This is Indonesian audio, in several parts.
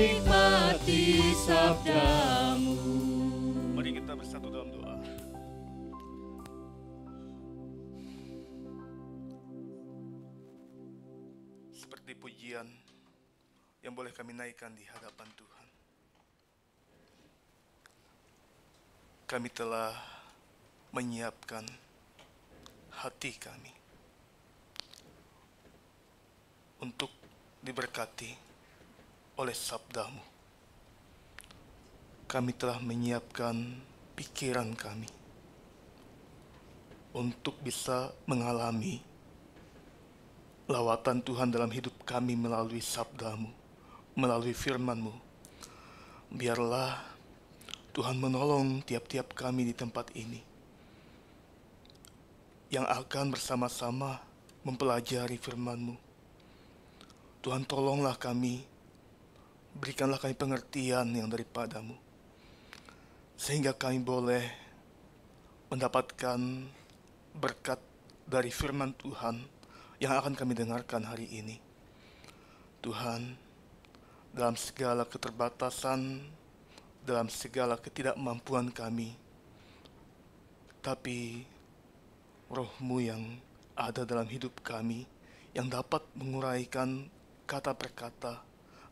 menikmati sabdamu. Mari kita bersatu dalam doa. Seperti pujian yang boleh kami naikkan di hadapan Tuhan. Kami telah menyiapkan hati kami untuk diberkati oleh sabdamu. Kami telah menyiapkan pikiran kami untuk bisa mengalami lawatan Tuhan dalam hidup kami melalui sabdamu, melalui firman-Mu. Biarlah Tuhan menolong tiap-tiap kami di tempat ini yang akan bersama-sama mempelajari firman-Mu. Tuhan, tolonglah kami, berikanlah kami pengertian yang daripada-Mu, sehingga kami boleh mendapatkan berkat dari firman Tuhan yang akan kami dengarkan hari ini. Tuhan, dalam segala keterbatasan, dalam segala ketidakmampuan kami, tapi Roh-Mu yang ada dalam hidup kami, yang dapat menguraikan kata per kata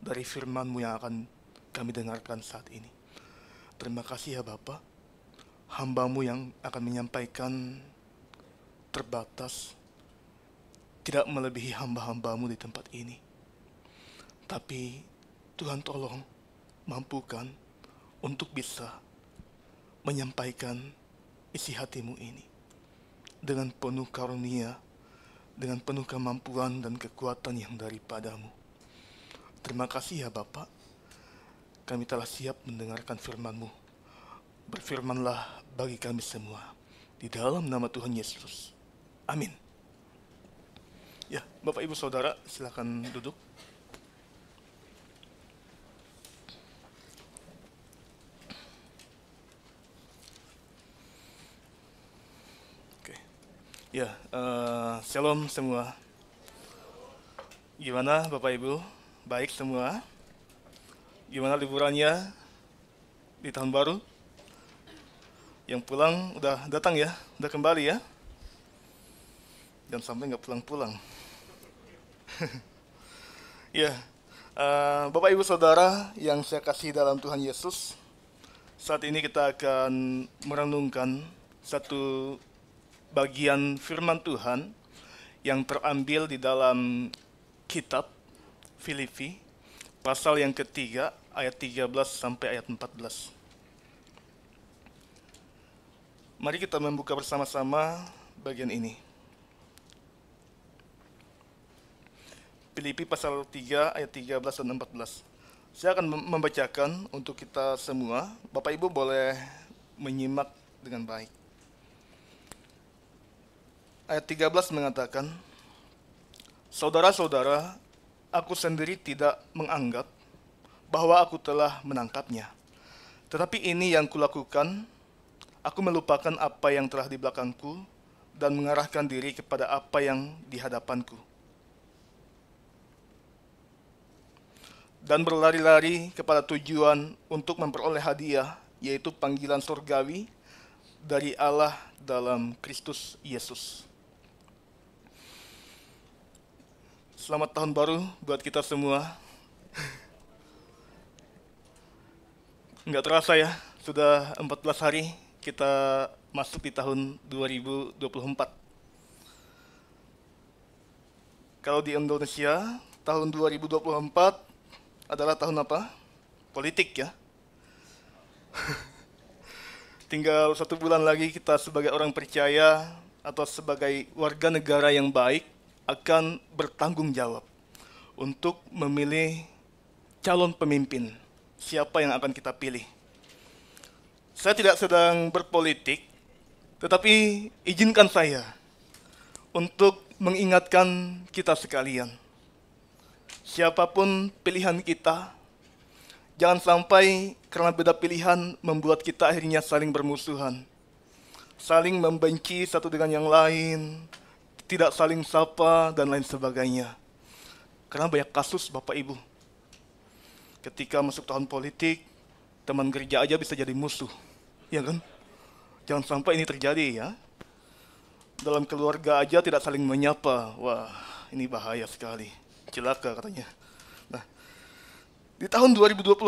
dari firman-Mu yang akan kami dengarkan saat ini. Terima kasih ya Bapa, hamba-Mu yang akan menyampaikan terbatas, tidak melebihi hamba-hamba-Mu di tempat ini. Tapi Tuhan tolong mampukan untuk bisa menyampaikan isi hati-Mu ini dengan penuh karunia, dengan penuh kemampuan dan kekuatan yang daripada-Mu. Terima kasih ya Bapa, kami telah siap mendengarkan firman-Mu. Berfirmanlah bagi kami semua, di dalam nama Tuhan Yesus. Amin. Ya, Bapak Ibu Saudara, silakan duduk. Oke. Ya, shalom semua. Gimana Bapak Ibu? Baik semua? Gimana liburannya di tahun baru? Yang pulang udah datang ya? Udah kembali ya? Jangan sampai nggak pulang-pulang. Ya, Bapak Ibu Saudara yang saya kasih dalam Tuhan Yesus, saat ini kita akan merenungkan satu bagian firman Tuhan yang terambil di dalam kitab Filipi, pasal yang ketiga, ayat 13 sampai ayat 14. Mari kita membuka bersama-sama bagian ini. Filipi pasal 3 ayat 13 dan 14. Saya akan membacakan untuk kita semua. Bapak Ibu boleh menyimak dengan baik. Ayat 13 mengatakan, "Saudara-saudara, aku sendiri tidak menganggap bahwa aku telah menangkapnya. Tetapi ini yang kulakukan, aku melupakan apa yang telah di belakangku dan mengarahkan diri kepada apa yang di hadapanku. Dan berlari-lari kepada tujuan untuk memperoleh hadiah, yaitu panggilan surgawi dari Allah dalam Kristus Yesus." Selamat tahun baru buat kita semua. Nggak terasa ya, sudah 14 hari kita masuk di tahun 2024. Kalau di Indonesia, tahun 2024 adalah tahun apa? Politik ya. Tinggal 1 bulan lagi kita sebagai orang percaya atau sebagai warga negara yang baik akan bertanggung jawab untuk memilih calon pemimpin, siapa yang akan kita pilih. Saya tidak sedang berpolitik, tetapi izinkan saya untuk mengingatkan kita sekalian. Siapapun pilihan kita, jangan sampai karena beda pilihan membuat kita akhirnya saling bermusuhan, saling membenci satu dengan yang lain, tidak saling sapa, dan lain sebagainya. Karena banyak kasus Bapak Ibu. Ketika masuk tahun politik, teman gereja aja bisa jadi musuh. Ya kan? Jangan sampai ini terjadi ya. Dalam keluarga aja tidak saling menyapa. Wah, ini bahaya sekali. Celaka katanya. Nah, di tahun 2024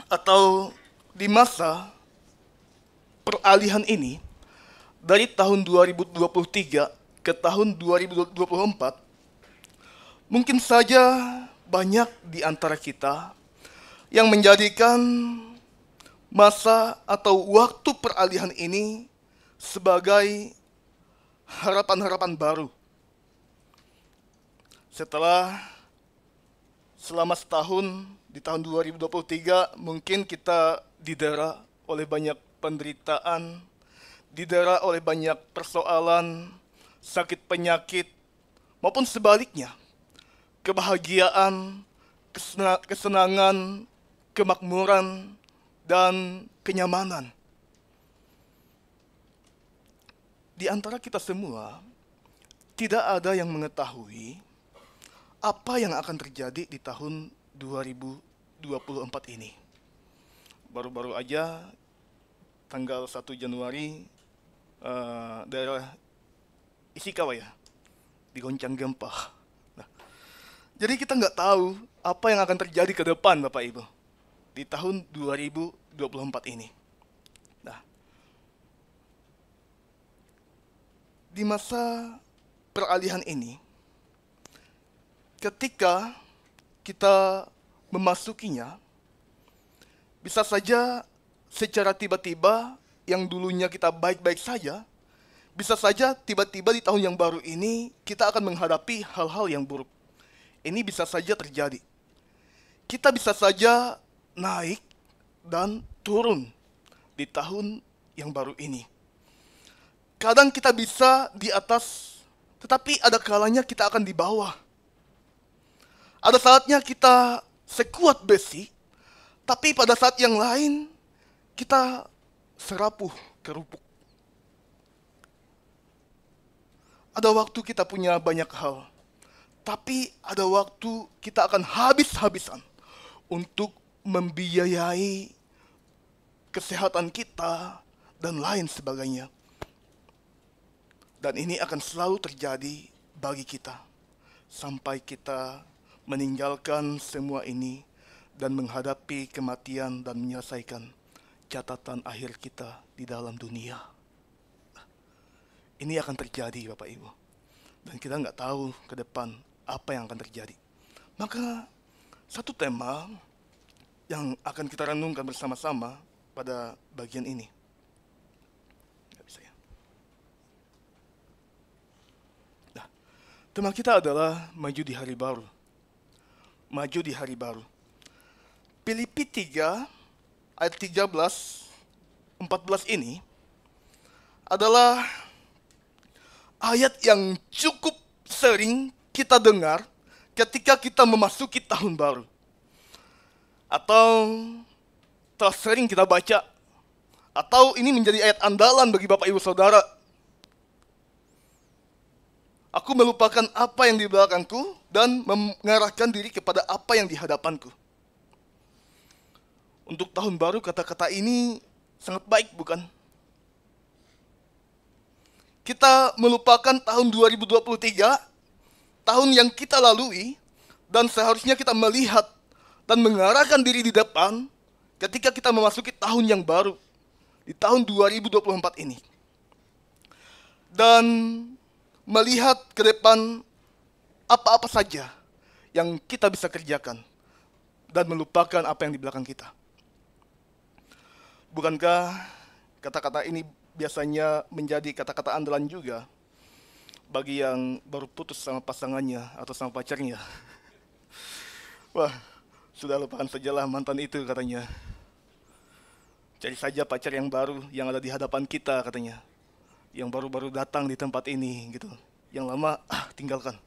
atau di masa peralihan ini, dari tahun 2023 ke tahun 2024, mungkin saja banyak di antara kita yang menjadikan masa atau waktu peralihan ini sebagai harapan-harapan baru. Selama setahun di tahun 2023 mungkin kita didera oleh banyak penderitaan, didera oleh banyak persoalan, sakit penyakit, maupun sebaliknya, kebahagiaan, kesenangan, kemakmuran, dan kenyamanan. Di antara kita semua, tidak ada yang mengetahui apa yang akan terjadi di tahun 2024 ini. Baru-baru aja, tanggal 1 Januari, daerah Ishikawa ya, digoncang gempa. Nah, jadi kita nggak tahu apa yang akan terjadi ke depan, Bapak Ibu, di tahun 2024 ini. Nah, di masa peralihan ini, ketika kita memasukinya, bisa saja secara tiba-tiba yang dulunya kita baik-baik saja, bisa saja tiba-tiba di tahun yang baru ini kita akan menghadapi hal-hal yang buruk. Ini bisa saja terjadi. Kita bisa saja naik dan turun di tahun yang baru ini. Kadang kita bisa di atas, tetapi ada kalanya kita akan di bawah. Ada saatnya kita sekuat besi, tapi pada saat yang lain kita serapuh kerupuk. Ada waktu kita punya banyak hal, tapi ada waktu kita akan habis-habisan untuk membiayai kesehatan kita dan lain sebagainya. Dan ini akan selalu terjadi bagi kita sampai kita meninggalkan semua ini dan menghadapi kematian dan menyelesaikan catatan akhir kita di dalam dunia. Ini akan terjadi, Bapak Ibu. Dan kita nggak tahu ke depan apa yang akan terjadi. Maka satu tema yang akan kita renungkan bersama-sama pada bagian ini. Nggak bisa ya. Nah, tema kita adalah maju di hari baru. Maju di hari baru. Filipi 3 ayat 13, 14 ini adalah ayat yang cukup sering kita dengar ketika kita memasuki tahun baru. Atau telah sering kita baca. Atau ini menjadi ayat andalan bagi Bapak Ibu Saudara. Aku melupakan apa yang di belakangku dan mengarahkan diri kepada apa yang di hadapanku. Untuk tahun baru kata-kata ini sangat baik, bukan? Kita melupakan tahun 2023, tahun yang kita lalui, dan seharusnya kita melihat dan mengarahkan diri di depan ketika kita memasuki tahun yang baru, di tahun 2024 ini. Dan melihat ke depan apa-apa saja yang kita bisa kerjakan dan melupakan apa yang di belakang kita. Bukankah kata-kata ini biasanya menjadi kata-kata andalan juga bagi yang baru putus sama pasangannya atau sama pacarnya? Wah, sudah lupakan sajalah mantan itu katanya. Cari saja pacar yang baru yang ada di hadapan kita katanya. Yang baru-baru datang di tempat ini gitu. Yang lama tinggalkan.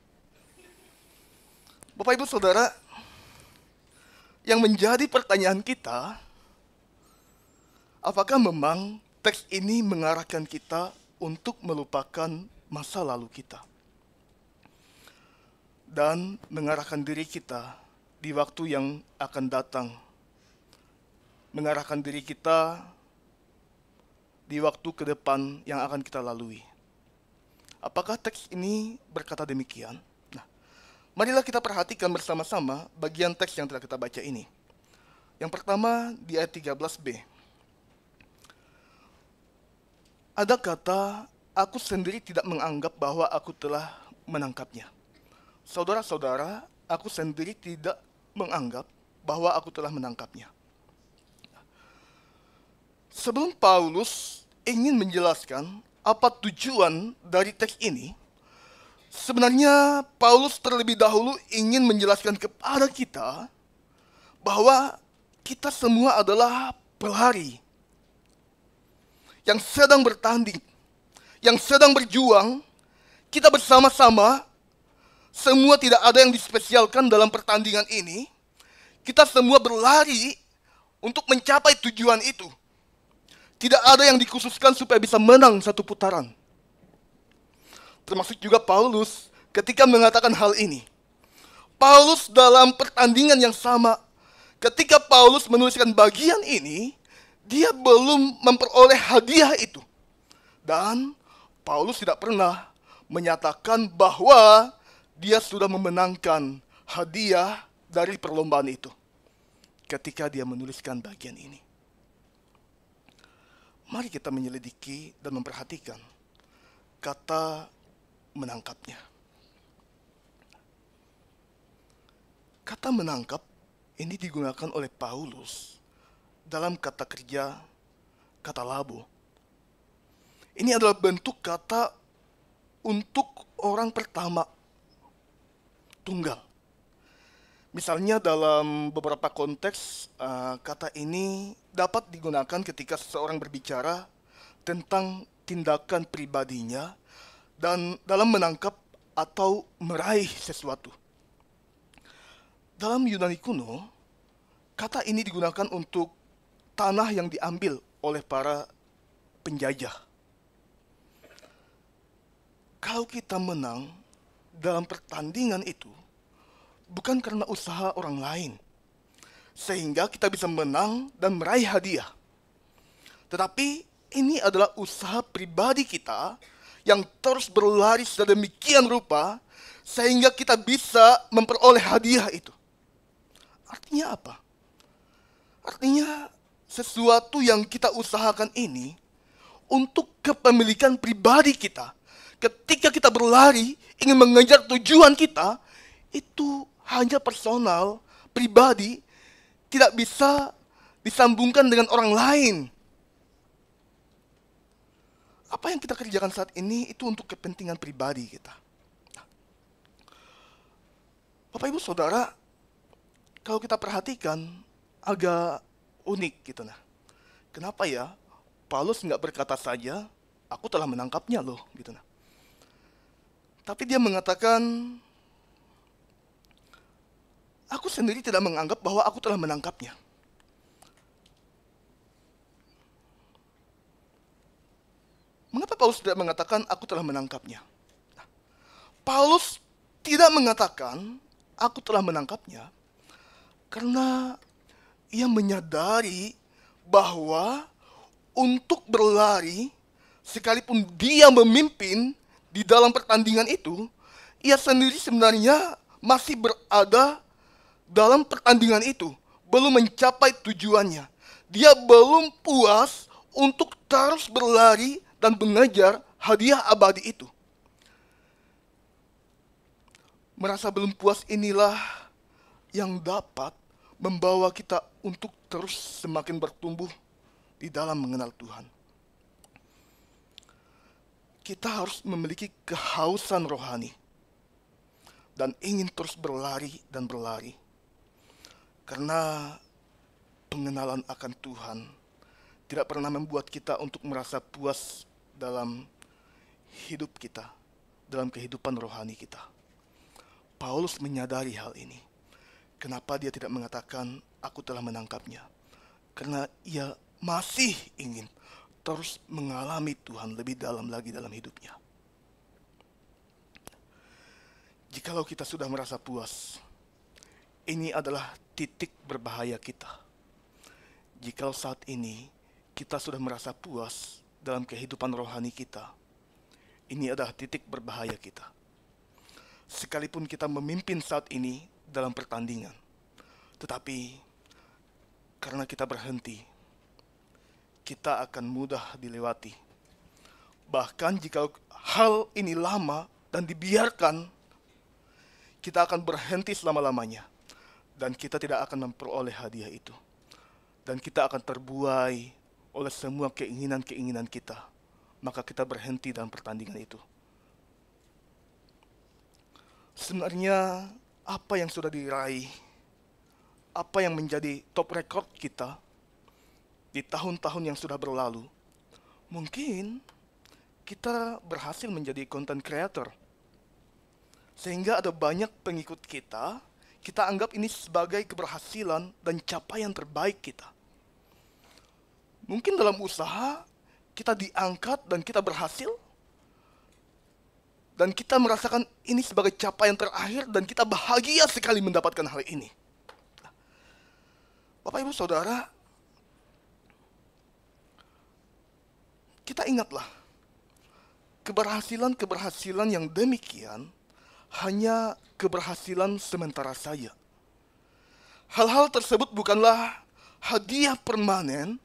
Bapak Ibu Saudara, yang menjadi pertanyaan kita, apakah memang teks ini mengarahkan kita untuk melupakan masa lalu kita dan mengarahkan diri kita di waktu yang akan datang, mengarahkan diri kita di waktu ke depan yang akan kita lalui. Apakah teks ini berkata demikian? Nah, marilah kita perhatikan bersama-sama bagian teks yang telah kita baca ini. Yang pertama di ayat 13b. Ada kata, aku sendiri tidak menganggap bahwa aku telah menangkapnya. Saudara-saudara, aku sendiri tidak menganggap bahwa aku telah menangkapnya. Sebelum Paulus ingin menjelaskan apa tujuan dari teks ini, sebenarnya Paulus terlebih dahulu ingin menjelaskan kepada kita bahwa kita semua adalah pelari yang sedang bertanding, yang sedang berjuang. Kita bersama-sama, semua tidak ada yang dispesialkan dalam pertandingan ini. Kita semua berlari untuk mencapai tujuan itu. Tidak ada yang dikhususkan supaya bisa menang satu putaran. Termasuk juga Paulus ketika mengatakan hal ini. Paulus dalam pertandingan yang sama, ketika Paulus menuliskan bagian ini, dia belum memperoleh hadiah itu. Dan Paulus tidak pernah menyatakan bahwa dia sudah memenangkan hadiah dari perlombaan itu ketika dia menuliskan bagian ini. Mari kita menyelidiki dan memperhatikan kata menangkapnya. Kata menangkap ini digunakan oleh Paulus dalam kata kerja kata labo. Ini adalah bentuk kata untuk orang pertama, tunggal. Misalnya dalam beberapa konteks, kata ini dapat digunakan ketika seseorang berbicara tentang tindakan pribadinya dan dalam menangkap atau meraih sesuatu. Dalam Yunani kuno, kata ini digunakan untuk tanah yang diambil oleh para penjajah. Kalau kita menang dalam pertandingan itu, bukan karena usaha orang lain, sehingga kita bisa menang dan meraih hadiah. Tetapi ini adalah usaha pribadi kita yang terus berlari sedemikian rupa, sehingga kita bisa memperoleh hadiah itu. Artinya apa? Artinya sesuatu yang kita usahakan ini untuk kepemilikan pribadi kita. Ketika kita berlari, ingin mengejar tujuan kita, itu hanya personal, pribadi, tidak bisa disambungkan dengan orang lain. Apa yang kita kerjakan saat ini itu untuk kepentingan pribadi kita. Bapak Ibu Saudara, kalau kita perhatikan agak unik gitu nah. Kenapa ya Paulus nggak berkata saja, aku telah menangkapnya loh gitu nah. Tapi dia mengatakan, aku sendiri tidak menganggap bahwa aku telah menangkapnya. Mengapa Paulus tidak mengatakan aku telah menangkapnya? Nah, Paulus tidak mengatakan aku telah menangkapnya karena ia menyadari bahwa untuk berlari, sekalipun dia memimpin di dalam pertandingan itu, ia sendiri sebenarnya masih berada dalam pertandingan itu, belum mencapai tujuannya. Dia belum puas untuk terus berlari dan mengejar hadiah abadi itu. Merasa belum puas inilah yang dapat membawa kita untuk terus semakin bertumbuh di dalam mengenal Tuhan. Kita harus memiliki kehausan rohani dan ingin terus berlari dan berlari. Karena pengenalan akan Tuhan tidak pernah membuat kita untuk merasa puas dalam hidup kita, dalam kehidupan rohani kita. Paulus menyadari hal ini. Kenapa dia tidak mengatakan, aku telah menangkapnya? Karena ia masih ingin terus mengalami Tuhan lebih dalam lagi dalam hidupnya. Jikalau kita sudah merasa puas, ini adalah titik berbahaya kita. Jika saat ini kita sudah merasa puas dalam kehidupan rohani kita, ini adalah titik berbahaya kita. Sekalipun kita memimpin saat ini dalam pertandingan, tetapi karena kita berhenti, kita akan mudah dilewati. Bahkan jika hal ini lama dan dibiarkan, kita akan berhenti selama-lamanya. Dan kita tidak akan memperoleh hadiah itu. Dan kita akan terbuai oleh semua keinginan-keinginan kita. Maka kita berhenti dalam pertandingan itu. Sebenarnya apa yang sudah diraih, apa yang menjadi top record kita di tahun-tahun yang sudah berlalu, mungkin kita berhasil menjadi content creator. Sehingga ada banyak pengikut kita anggap ini sebagai keberhasilan dan capaian terbaik kita. Mungkin dalam usaha, kita diangkat dan kita berhasil. Dan kita merasakan ini sebagai capaian terakhir dan kita bahagia sekali mendapatkan hal ini. Bapak Ibu Saudara, kita ingatlah, keberhasilan-keberhasilan yang demikian hanya keberhasilan sementara saja. Hal-hal tersebut bukanlah hadiah permanen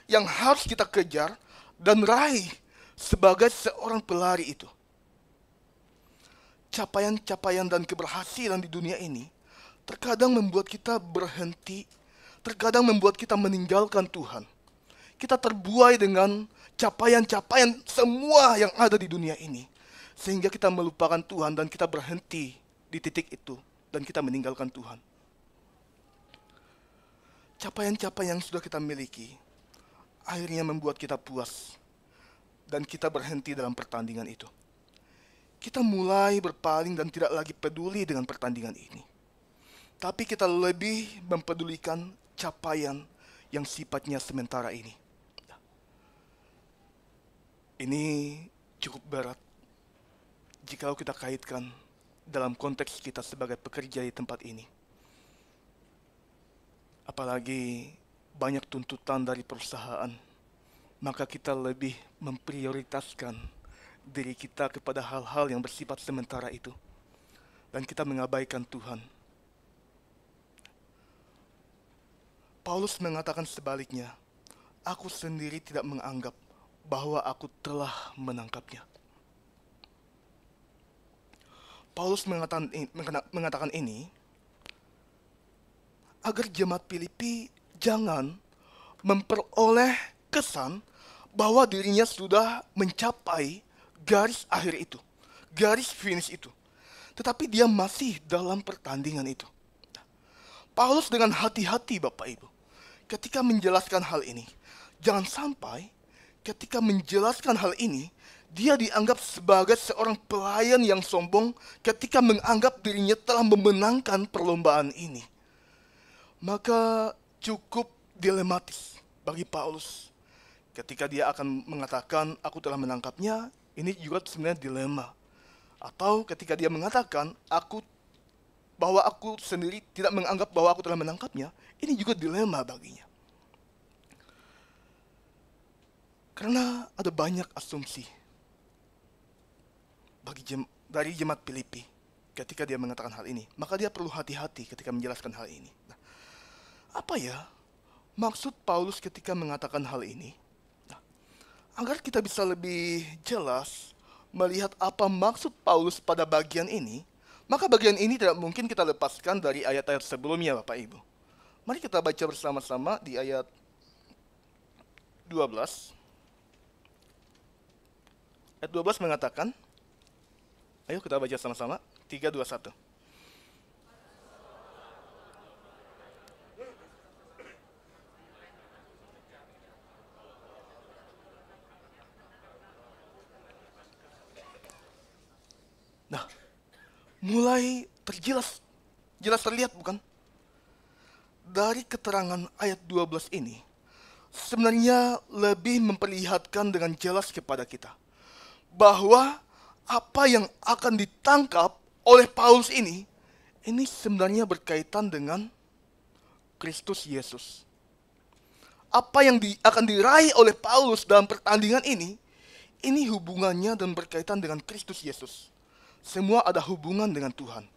yang harus kita kejar dan raih sebagai seorang pelari itu. Capaian-capaian dan keberhasilan di dunia ini terkadang membuat kita berhenti, terkadang membuat kita meninggalkan Tuhan. Kita terbuai dengan capaian-capaian semua yang ada di dunia ini. Sehingga kita melupakan Tuhan dan kita berhenti di titik itu. Dan kita meninggalkan Tuhan. Capaian-capaian yang sudah kita miliki akhirnya membuat kita puas. Dan kita berhenti dalam pertandingan itu. Kita mulai berpaling dan tidak lagi peduli dengan pertandingan ini. Tapi kita lebih mempedulikan capaian yang sifatnya sementara ini. Ini cukup berat jika kita kaitkan dalam konteks kita sebagai pekerja di tempat ini. Apalagi banyak tuntutan dari perusahaan, maka kita lebih memprioritaskan diri kita kepada hal-hal yang bersifat sementara itu. Dan kita mengabaikan Tuhan. Paulus mengatakan sebaliknya, aku sendiri tidak menganggap bahwa aku telah menangkapnya. Paulus mengatakan ini agar jemaat Filipi jangan memperoleh kesan bahwa dirinya sudah mencapai garis akhir itu, garis finish itu. Tetapi dia masih dalam pertandingan itu. Paulus dengan hati-hati Bapak Ibu, ketika menjelaskan hal ini, jangan sampai ketika menjelaskan hal ini, dia dianggap sebagai seorang pelayan yang sombong ketika menganggap dirinya telah memenangkan perlombaan ini. Maka cukup dilematis bagi Paulus. Ketika dia akan mengatakan, aku telah menangkapnya, ini juga sebenarnya dilema. Atau ketika dia mengatakan, bahwa aku sendiri tidak menganggap bahwa aku telah menangkapnya, ini juga dilema baginya. Karena ada banyak asumsi dari jemaat Filipi ketika dia mengatakan hal ini. Maka dia perlu hati-hati ketika menjelaskan hal ini. Nah, apa ya maksud Paulus ketika mengatakan hal ini? Nah, agar kita bisa lebih jelas melihat apa maksud Paulus pada bagian ini, maka bagian ini tidak mungkin kita lepaskan dari ayat-ayat sebelumnya Bapak Ibu. Mari kita baca bersama-sama di ayat 12. Ayat 12 mengatakan, ayo kita baca sama-sama, 3, 2, 1. Nah, mulai jelas terlihat bukan? Dari keterangan ayat 12 ini, sebenarnya lebih memperlihatkan dengan jelas kepada kita bahwa apa yang akan ditangkap oleh Paulus ini ini sebenarnya berkaitan dengan Kristus Yesus. Apa yang akan diraih oleh Paulus dalam pertandingan ini hubungannya dan berkaitan dengan Kristus Yesus. Semua ada hubungan dengan Tuhan.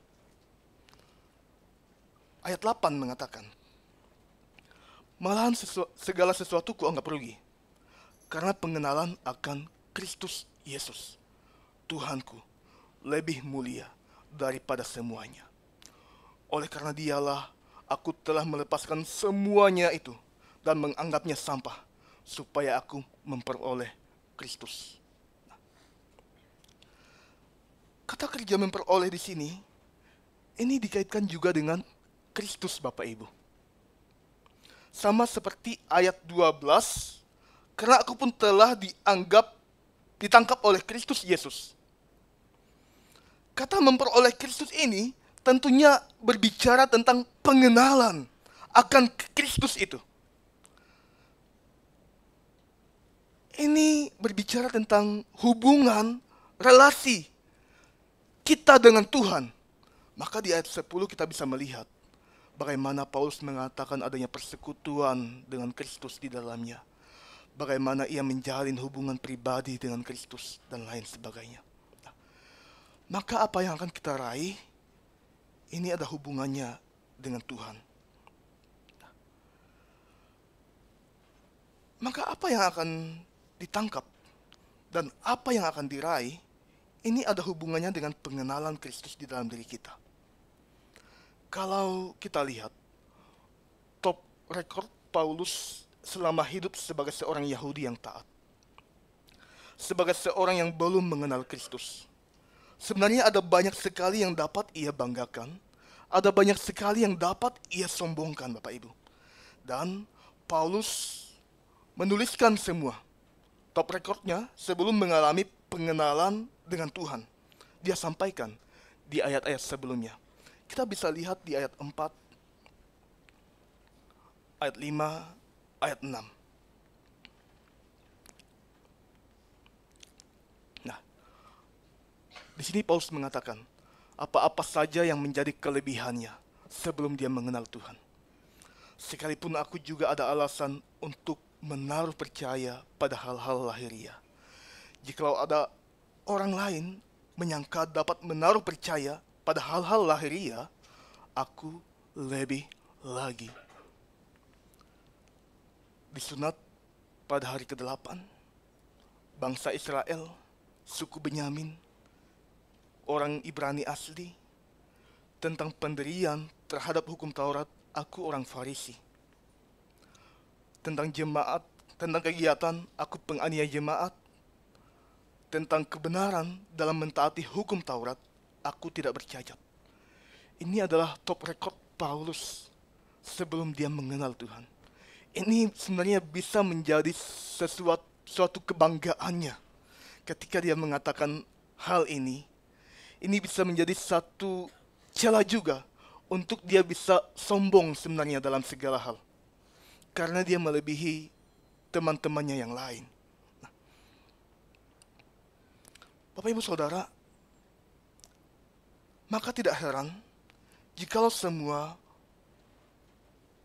Ayat 8 mengatakan, malahan segala sesuatu kuanggap rugi, karena pengenalan akan Kristus Yesus, Tuhanku, lebih mulia daripada semuanya. Oleh karena dialah, aku telah melepaskan semuanya itu dan menganggapnya sampah, supaya aku memperoleh Kristus. Kata kerja memperoleh di sini, ini dikaitkan juga dengan Kristus Bapak Ibu. Sama seperti ayat 12, karena aku pun telah ditangkap oleh Kristus Yesus. Kata memperoleh Kristus ini tentunya berbicara tentang pengenalan akan Kristus itu. Ini berbicara tentang hubungan, relasi kita dengan Tuhan. Maka di ayat 10 kita bisa melihat bagaimana Paulus mengatakan adanya persekutuan dengan Kristus di dalamnya. Bagaimana ia menjalin hubungan pribadi dengan Kristus dan lain sebagainya. Maka apa yang akan kita raih, ini ada hubungannya dengan Tuhan. Maka apa yang akan ditangkap dan apa yang akan diraih, ini ada hubungannya dengan pengenalan Kristus di dalam diri kita. Kalau kita lihat top record Paulus selama hidup sebagai seorang Yahudi yang taat, sebagai seorang yang belum mengenal Kristus, sebenarnya ada banyak sekali yang dapat ia banggakan, ada banyak sekali yang dapat ia sombongkan, Bapak Ibu. Dan Paulus menuliskan semua top recordnya sebelum mengalami pengenalan dengan Tuhan. Dia sampaikan di ayat-ayat sebelumnya. Kita bisa lihat di ayat 4, ayat 5, ayat 6. Nah, di sini Paulus mengatakan, apa-apa saja yang menjadi kelebihannya sebelum dia mengenal Tuhan. Sekalipun aku juga ada alasan untuk menaruh percaya pada hal-hal lahiriah. Jikalau ada orang lain menyangka dapat menaruh percaya pada hal-hal lahiriah, aku lebih lagi. Disunat pada hari ke-8, bangsa Israel, suku Benyamin, orang Ibrani asli, tentang pendirian terhadap hukum Taurat, aku orang Farisi. Tentang jemaat, tentang kegiatan, aku penganiaya jemaat. Tentang kebenaran dalam mentaati hukum Taurat, aku tidak bercacat. Ini adalah top record Paulus sebelum dia mengenal Tuhan. Ini sebenarnya bisa menjadi suatu kebanggaannya ketika dia mengatakan hal ini. Ini bisa menjadi satu celah juga untuk dia bisa sombong sebenarnya dalam segala hal. Karena dia melebihi teman-temannya yang lain. Nah, Bapak Ibu Saudara, maka tidak heran jikalau semua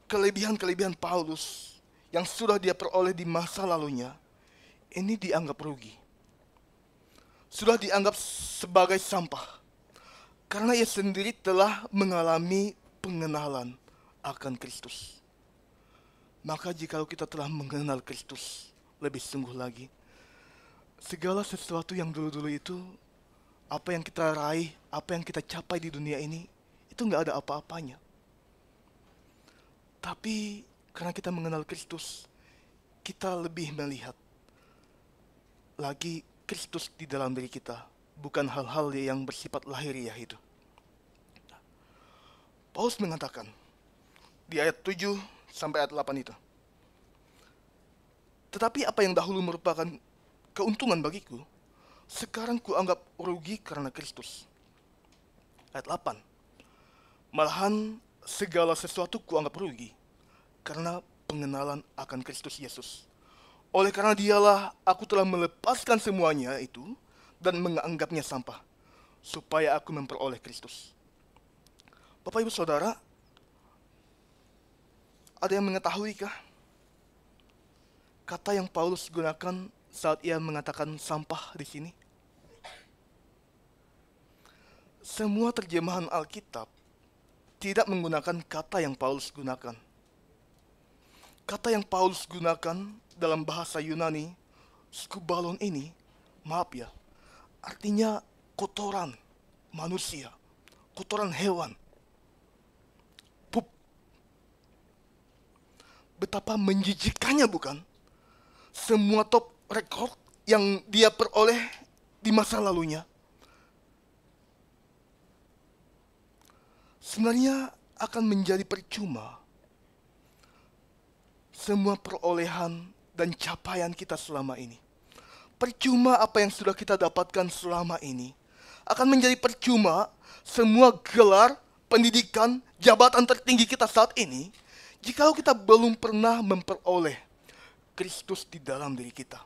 kelebihan-kelebihan Paulus yang sudah dia peroleh di masa lalunya, ini dianggap rugi. Sudah dianggap sebagai sampah. Karena ia sendiri telah mengalami pengenalan akan Kristus. Maka jikalau kita telah mengenal Kristus lebih sungguh lagi, segala sesuatu yang dulu-dulu itu, apa yang kita raih, apa yang kita capai di dunia ini, itu nggak ada apa-apanya. Tapi karena kita mengenal Kristus, kita lebih melihat lagi Kristus di dalam diri kita, bukan hal-hal yang bersifat lahiriah itu. Paulus mengatakan di ayat 7 sampai ayat 8 itu, tetapi apa yang dahulu merupakan keuntungan bagiku, sekarang kuanggap rugi karena Kristus. Ayat 8, malahan segala sesuatu kuanggap rugi karena pengenalan akan Kristus Yesus. Oleh karena dialah aku telah melepaskan semuanya itu dan menganggapnya sampah, supaya aku memperoleh Kristus. Bapak Ibu Saudara, ada yang mengetahuikah kata yang Paulus gunakan saat ia mengatakan sampah di sini? Semua terjemahan Alkitab tidak menggunakan kata yang Paulus gunakan. Kata yang Paulus gunakan dalam bahasa Yunani, skubalon ini, maaf ya, artinya kotoran manusia, kotoran hewan, pup. Betapa menjijikkannya bukan? Semua top record yang dia peroleh di masa lalunya sebenarnya akan menjadi percuma. Semua perolehan dan capaian kita selama ini. Percuma apa yang sudah kita dapatkan selama ini. Akan menjadi percuma semua gelar, pendidikan, jabatan tertinggi kita saat ini, jikalau kita belum pernah memperoleh Kristus di dalam diri kita.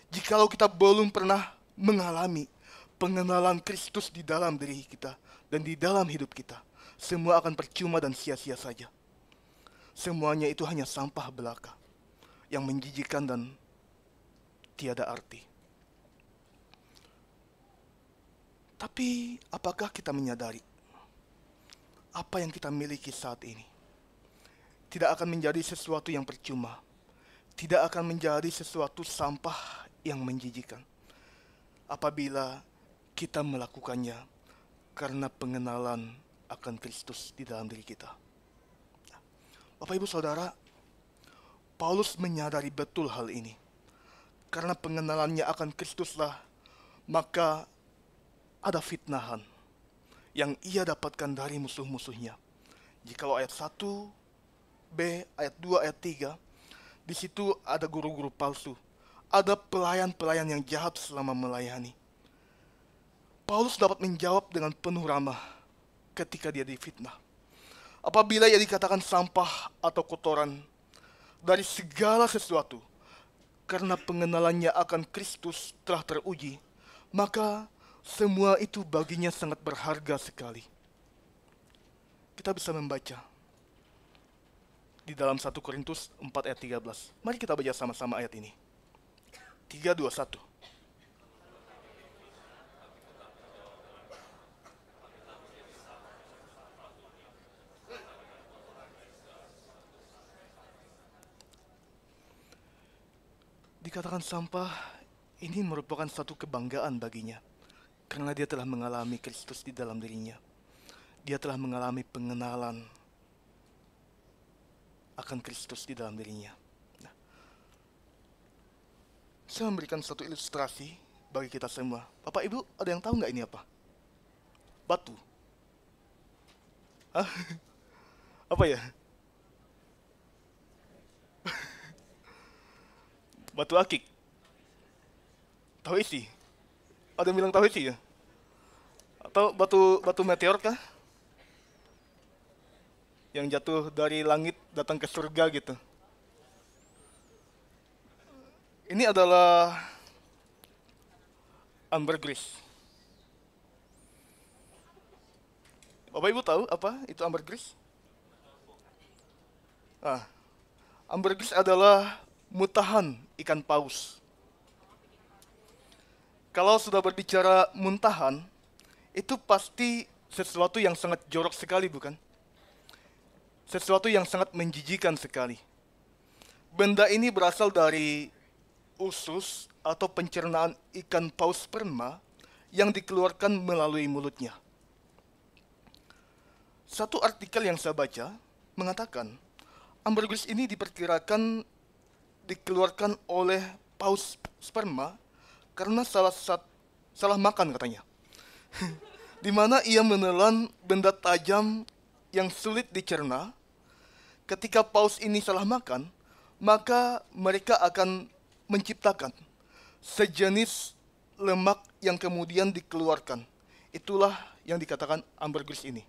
Jikalau kita belum pernah mengalami pengenalan Kristus di dalam diri kita dan di dalam hidup kita, semua akan percuma dan sia-sia saja. Semuanya itu hanya sampah belaka yang menjijikkan dan tiada arti. Tapi apakah kita menyadari apa yang kita miliki saat ini tidak akan menjadi sesuatu yang percuma, tidak akan menjadi sesuatu sampah yang menjijikkan apabila kita melakukannya karena pengenalan akan Kristus di dalam diri kita. Bapak Ibu Saudara, Paulus menyadari betul hal ini. Karena pengenalannya akan Kristuslah, maka ada fitnahan yang ia dapatkan dari musuh-musuhnya. Jikalau ayat 1b, ayat 2, ayat 3, di situ ada guru-guru palsu, ada pelayan-pelayan yang jahat selama melayani. Paulus dapat menjawab dengan penuh ramah ketika dia difitnah. Apabila ia dikatakan sampah atau kotoran dari segala sesuatu, karena pengenalannya akan Kristus telah teruji, maka semua itu baginya sangat berharga sekali. Kita bisa membaca di dalam 1 Korintus 4 ayat 13. Mari kita baca sama-sama ayat ini. 3, 2, 1. Dikatakan sampah, ini merupakan satu kebanggaan baginya. Karena dia telah mengalami Kristus di dalam dirinya. Dia telah mengalami pengenalan akan Kristus di dalam dirinya. Nah, saya memberikan satu ilustrasi bagi kita semua. Bapak Ibu, ada yang tahu nggak ini apa? Batu. Hah? Apa ya? Batu akik. Tahu isi? Ada yang bilang tahu isi ya? Atau batu meteor kah? Yang jatuh dari langit datang ke surga gitu. Ini adalah ambergris. Bapak Ibu tahu apa itu ambergris? Ambergris adalah mutahan ikan paus. Kalau sudah berbicara muntahan, itu pasti sesuatu yang sangat jorok sekali, bukan? Sesuatu yang sangat menjijikan sekali. Benda ini berasal dari usus atau pencernaan ikan paus sperma yang dikeluarkan melalui mulutnya. Satu artikel yang saya baca mengatakan, ambergris ini diperkirakan dikeluarkan oleh paus sperma karena salah makan katanya. Di mana ia menelan benda tajam yang sulit dicerna. Ketika paus ini salah makan, maka mereka akan menciptakan sejenis lemak yang kemudian dikeluarkan. Itulah yang dikatakan ambergris ini.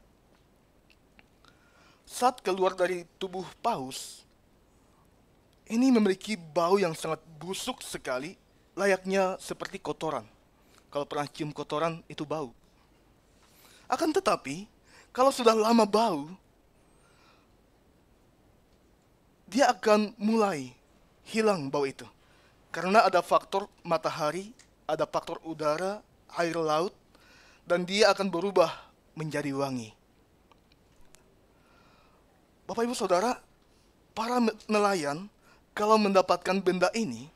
Saat keluar dari tubuh paus, ini memiliki bau yang sangat busuk sekali, layaknya seperti kotoran. Kalau pernah cium kotoran, itu bau. Akan tetapi, Kalau sudah lama bau, dia akan mulai hilang bau itu. Karena ada faktor matahari, ada faktor udara, air laut, dan dia akan berubah menjadi wangi. Bapak Ibu Saudara, para nelayan kalau mendapatkan benda ini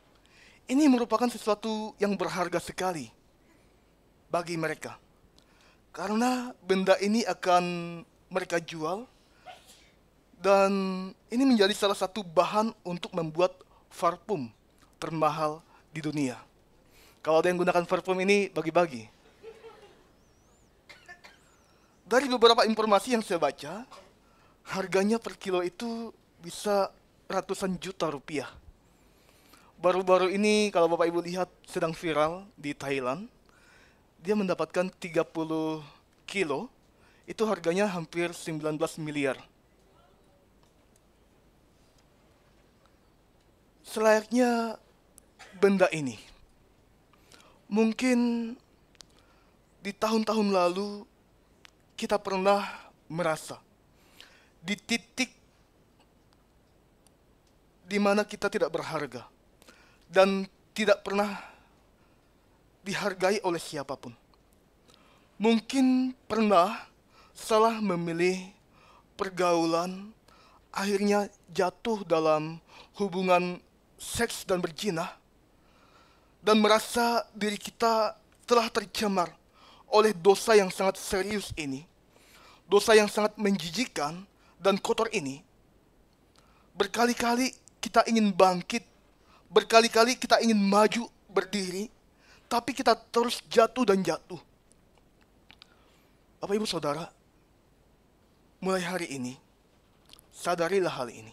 merupakan sesuatu yang berharga sekali bagi mereka. Karena benda ini akan mereka jual dan ini menjadi salah satu bahan untuk membuat parfum termahal di dunia. Kalau ada yang gunakan parfum ini, bagi-bagi. Dari beberapa informasi yang saya baca, harganya per kilo itu bisa ratusan juta rupiah. Baru-baru ini kalau Bapak Ibu lihat sedang viral di Thailand, dia mendapatkan 30 kilo, itu harganya hampir 19 miliar. Selayaknya benda ini, mungkin di tahun-tahun lalu kita pernah merasa di titik di mana kita tidak berharga dan tidak pernah dihargai oleh siapapun. Mungkin pernah salah memilih pergaulan, akhirnya jatuh dalam hubungan seks dan berzina, dan merasa diri kita telah tercemar oleh dosa yang sangat serius ini, dosa yang sangat menjijikkan dan kotor ini. Berkali-kali kita ingin bangkit, berkali-kali kita ingin maju berdiri, tapi kita terus jatuh dan jatuh. Bapak Ibu Saudara, mulai hari ini, sadarilah hal ini.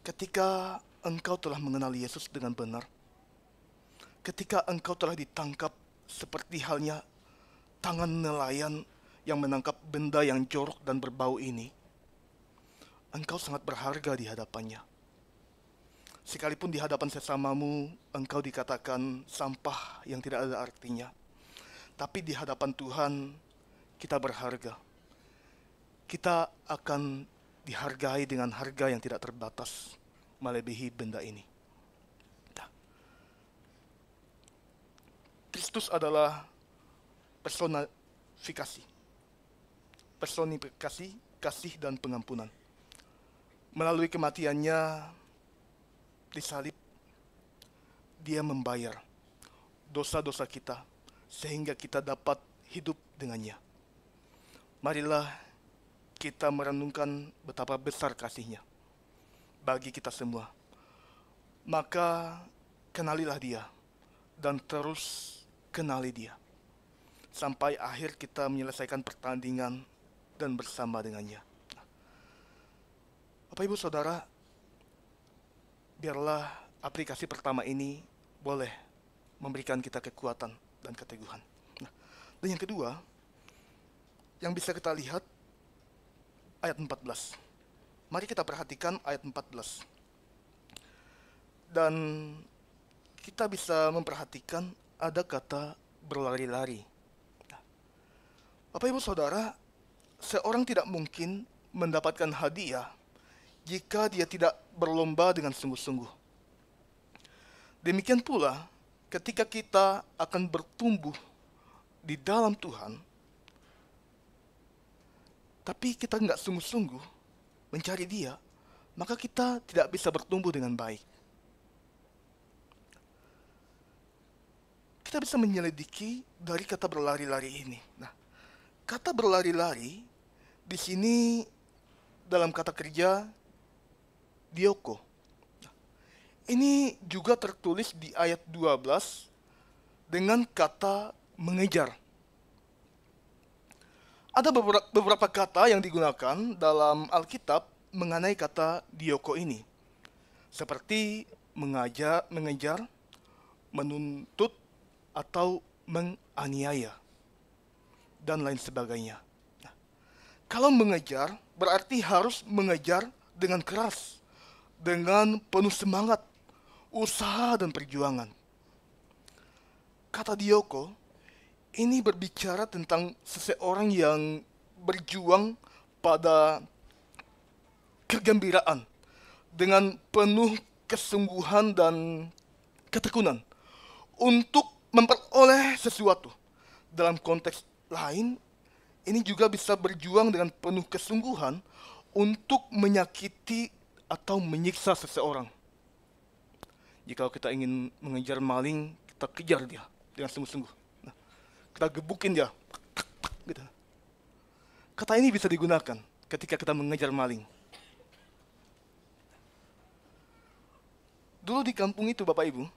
Ketika engkau telah mengenal Yesus dengan benar, ketika engkau telah ditangkap seperti halnya tangan nelayan yang menangkap benda yang jorok dan berbau ini, engkau sangat berharga di hadapannya. Sekalipun di hadapan sesamamu, engkau dikatakan sampah yang tidak ada artinya. Tapi di hadapan Tuhan, kita berharga. Kita akan dihargai dengan harga yang tidak terbatas, melebihi benda ini. Kristus adalah personifikasi, kasih dan pengampunan. Melalui kematiannya di salib, dia membayar dosa-dosa kita sehingga kita dapat hidup dengannya. Marilah kita merenungkan betapa besar kasihnya bagi kita semua. Maka kenalilah dia dan terus kenali dia sampai akhir kita menyelesaikan pertandingan dan bersama dengannya. Bapak Ibu Saudara, biarlah aplikasi pertama ini boleh memberikan kita kekuatan dan keteguhan. Dan yang kedua, yang bisa kita lihat ayat 14. Mari kita perhatikan ayat 14. Dan kita bisa memperhatikan ada kata berlari-lari. Bapak Ibu Saudara, seorang tidak mungkin mendapatkan hadiah jika dia tidak berlomba dengan sungguh-sungguh. Demikian pula ketika kita akan bertumbuh di dalam Tuhan, tapi kita nggak sungguh-sungguh mencari dia, maka kita tidak bisa bertumbuh dengan baik. Kita bisa menyelidiki dari kata berlari-lari ini. Nah, kata berlari-lari di sini dalam kata kerja dioko. Ini juga tertulis di ayat 12 dengan kata mengejar. Ada beberapa kata yang digunakan dalam Alkitab mengenai kata dioko ini. Seperti mengejar, menuntut, atau menganiaya, dan lain sebagainya. Nah, kalau mengejar, berarti harus mengejar dengan keras, dengan penuh semangat, usaha dan perjuangan. Kata dioko ini berbicara tentang seseorang yang berjuang pada kegembiraan dengan penuh kesungguhan dan ketekunan untuk memperoleh sesuatu. Dalam konteks lain, ini juga bisa berjuang dengan penuh kesungguhan untuk menyakiti atau menyiksa seseorang. Jika kita ingin mengejar maling, kita kejar dia dengan sungguh-sungguh. Nah, kita gebukin dia. Gitu. Kata ini bisa digunakan ketika kita mengejar maling. Dulu di kampung itu Bapak Ibu,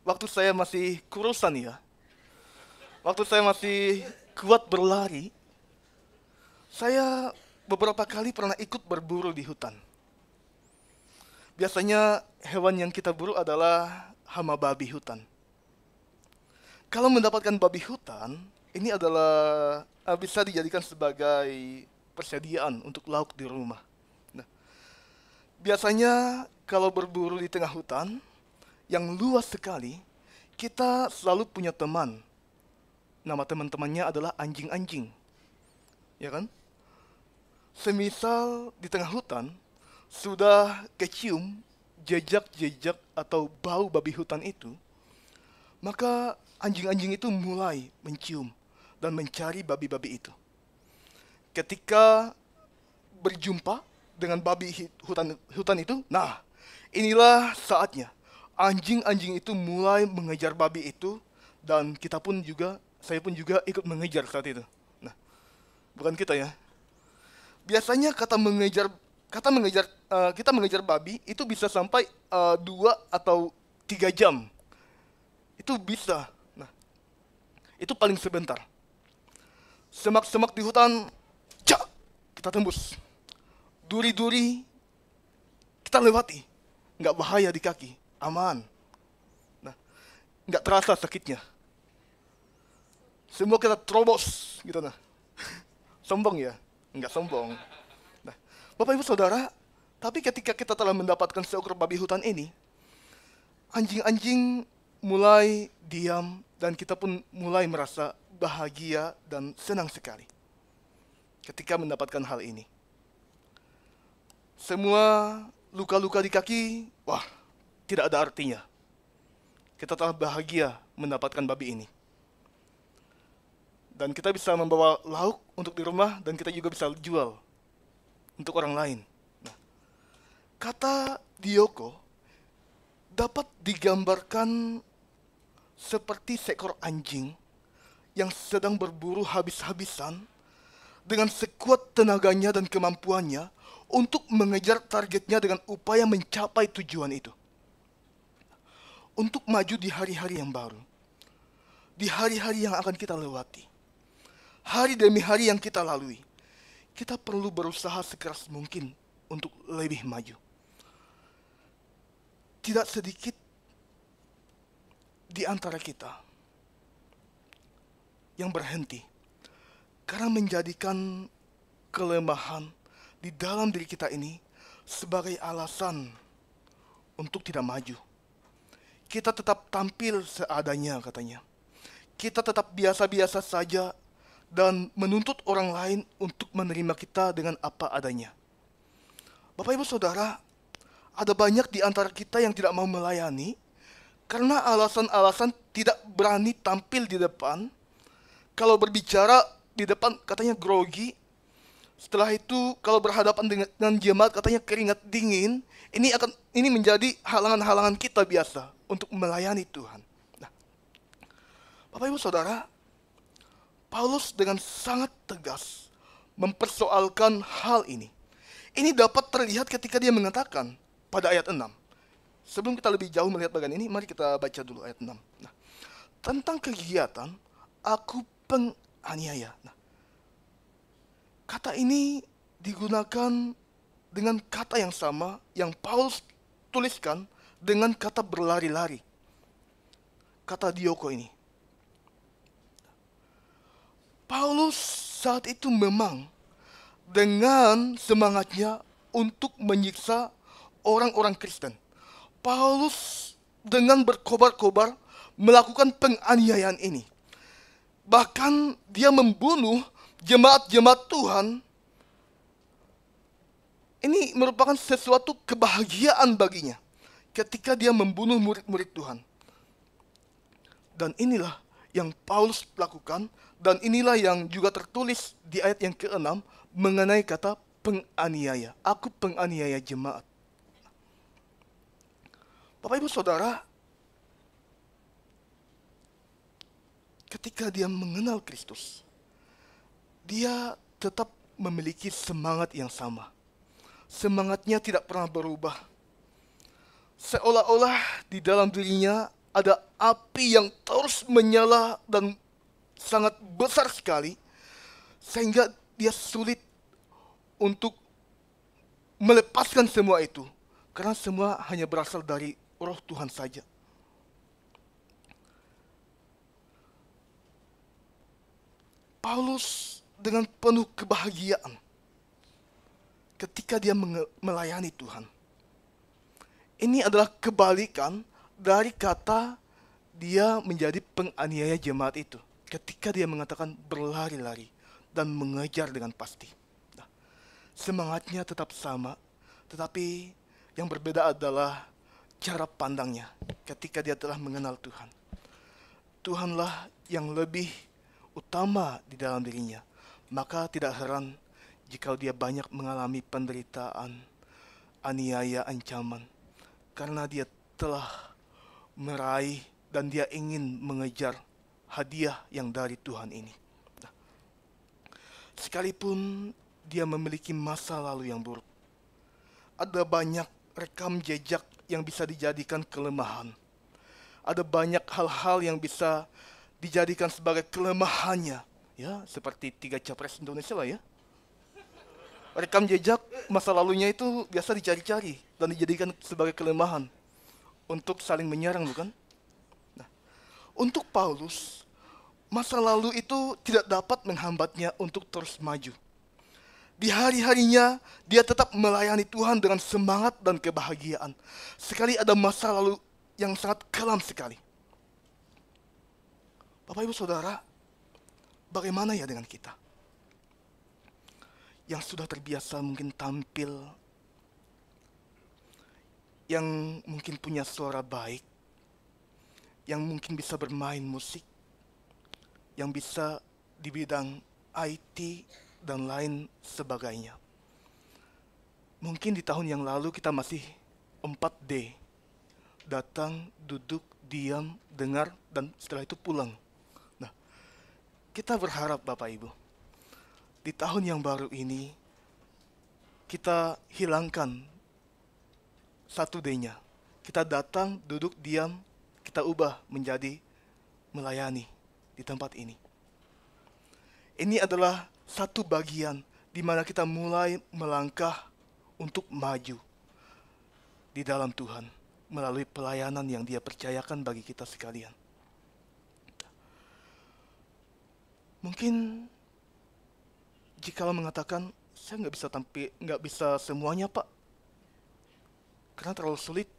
waktu saya masih kurusan ya, waktu saya masih kuat berlari, saya beberapa kali pernah ikut berburu di hutan. Biasanya hewan yang kita buru adalah hama babi hutan. Kalau mendapatkan babi hutan, ini adalah bisa dijadikan sebagai persediaan untuk lauk di rumah. Nah, biasanya kalau berburu di tengah hutan yang luas sekali, kita selalu punya teman. Nama teman-temannya adalah anjing-anjing. Ya kan? Semisal di tengah hutan sudah kecium jejak-jejak atau bau babi hutan itu, maka anjing-anjing itu mulai mencium dan mencari babi-babi itu. Ketika berjumpa dengan babi hutan itu, nah inilah saatnya anjing-anjing itu mulai mengejar babi itu, dan saya pun juga ikut mengejar saat itu. Nah, bukan kita ya. Biasanya kita mengejar babi itu bisa sampai 2 atau 3 jam. Itu bisa. Nah, itu paling sebentar. Semak-semak di hutan, kita tembus. Duri-duri, kita lewati. Nggak bahaya di kaki, aman. Nah, nggak terasa sakitnya. Semua kita terobos, gitu nah. Sombong ya? Nggak sombong. Nah, Bapak Ibu Saudara, tapi ketika kita telah mendapatkan seekor babi hutan ini, anjing-anjing mulai diam dan kita pun mulai merasa bahagia dan senang sekali ketika mendapatkan hal ini. Semua luka-luka di kaki, wah, tidak ada artinya. Kita telah bahagia mendapatkan babi ini. Dan kita bisa membawa lauk untuk di rumah dan kita juga bisa jual untuk orang lain. Nah, kata Dioko dapat digambarkan seperti seekor anjing yang sedang berburu habis-habisan dengan sekuat tenaganya dan kemampuannya untuk mengejar targetnya dengan upaya mencapai tujuan itu. Untuk maju di hari-hari yang baru, di hari-hari yang akan kita lewati, hari demi hari yang kita lalui, kita perlu berusaha sekeras mungkin untuk lebih maju. Tidak sedikit di antara kita yang berhenti karena menjadikan kelemahan di dalam diri kita ini sebagai alasan untuk tidak maju. Kita tetap tampil seadanya katanya. Kita tetap biasa-biasa saja dan menuntut orang lain untuk menerima kita dengan apa adanya. Bapak Ibu Saudara, ada banyak di antara kita yang tidak mau melayani karena alasan-alasan tidak berani tampil di depan. Kalau berbicara di depan katanya grogi. Setelah itu kalau berhadapan dengan jemaat katanya keringat dingin. Ini menjadi halangan-halangan kita biasa untuk melayani Tuhan. Nah, Bapak Ibu Saudara, Paulus dengan sangat tegas mempersoalkan hal ini. Ini dapat terlihat ketika dia mengatakan pada ayat 6. Sebelum kita lebih jauh melihat bagian ini, mari kita baca dulu ayat 6. Nah, tentang kegiatan aku penganiaya. Nah, kata ini digunakan dengan kata yang sama yang Paulus tuliskan dengan kata berlari-lari. Kata Dioko ini. Paulus saat itu memang dengan semangatnya untuk menyiksa orang-orang Kristen. Paulus dengan berkobar-kobar melakukan penganiayaan ini. Bahkan dia membunuh jemaat-jemaat Tuhan, ini merupakan sesuatu kebahagiaan baginya ketika dia membunuh murid-murid Tuhan. Dan inilah yang Paulus lakukan, dan inilah yang juga tertulis di ayat yang ke-6 mengenai kata penganiaya. Aku penganiaya jemaat. Bapak Ibu Saudara, ketika dia mengenal Kristus, dia tetap memiliki semangat yang sama. Semangatnya tidak pernah berubah. Seolah-olah di dalam dirinya ada api yang terus menyala dan sangat besar sekali, sehingga dia sulit untuk melepaskan semua itu, karena semua hanya berasal dari Roh Tuhan saja. Paulus dengan penuh kebahagiaan ketika dia melayani Tuhan. Ini adalah kebalikan dari kata dia menjadi penganiaya jemaat itu. Ketika dia mengatakan berlari-lari dan mengejar dengan pasti. Nah, semangatnya tetap sama, tetapi yang berbeda adalah cara pandangnya ketika dia telah mengenal Tuhan. Tuhanlah yang lebih utama di dalam dirinya. Maka tidak heran jika dia banyak mengalami penderitaan, aniaya, ancaman. Karena dia telah meraih dan dia ingin mengejar hadiah yang dari Tuhan ini. Nah, sekalipun dia memiliki masa lalu yang buruk, ada banyak rekam jejak yang bisa dijadikan kelemahan. Ada banyak hal-hal yang bisa dijadikan sebagai kelemahannya. Ya, seperti 3 capres Indonesia lah ya. Rekam jejak masa lalunya itu biasa dicari-cari dan dijadikan sebagai kelemahan untuk saling menyerang, bukan? Nah, untuk Paulus, masa lalu itu tidak dapat menghambatnya untuk terus maju. Di hari-harinya, dia tetap melayani Tuhan dengan semangat dan kebahagiaan. Sekali ada masa lalu yang sangat kelam sekali. Bapak Ibu Saudara, bagaimana ya dengan kita? Yang sudah terbiasa mungkin tampil, yang mungkin punya suara baik, yang mungkin bisa bermain musik, yang bisa di bidang IT dan lain sebagainya. Mungkin di tahun yang lalu kita masih 4D, datang, duduk, diam, dengar, dan setelah itu pulang. Nah, kita berharap Bapak Ibu, di tahun yang baru ini, kita hilangkan 1D-nya. Kita datang, duduk, diam, kita ubah menjadi melayani di tempat ini. Ini adalah satu bagian di mana kita mulai melangkah untuk maju di dalam Tuhan melalui pelayanan yang Dia percayakan bagi kita sekalian. Mungkin jika mengatakan, saya nggak bisa semuanya Pak, karena terlalu sulit.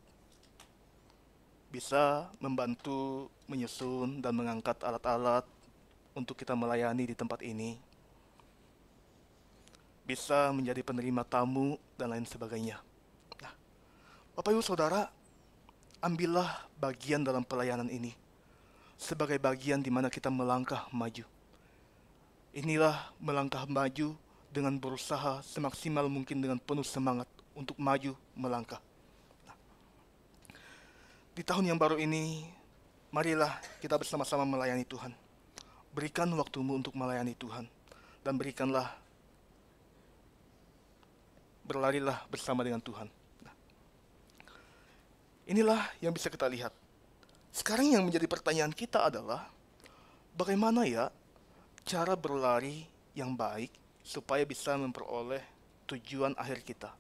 Bisa membantu menyusun dan mengangkat alat-alat untuk kita melayani di tempat ini. Bisa menjadi penerima tamu dan lain sebagainya. Nah, Bapak Ibu Saudara, ambillah bagian dalam pelayanan ini sebagai bagian di mana kita melangkah maju. Inilah melangkah maju dengan berusaha semaksimal mungkin dengan penuh semangat untuk maju melangkah. Nah, di tahun yang baru ini, marilah kita bersama-sama melayani Tuhan. Berikan waktumu untuk melayani Tuhan dan berlarilah bersama dengan Tuhan. Nah, inilah yang bisa kita lihat. Sekarang yang menjadi pertanyaan kita adalah, bagaimana ya cara berlari yang baik supaya bisa memperoleh tujuan akhir kita?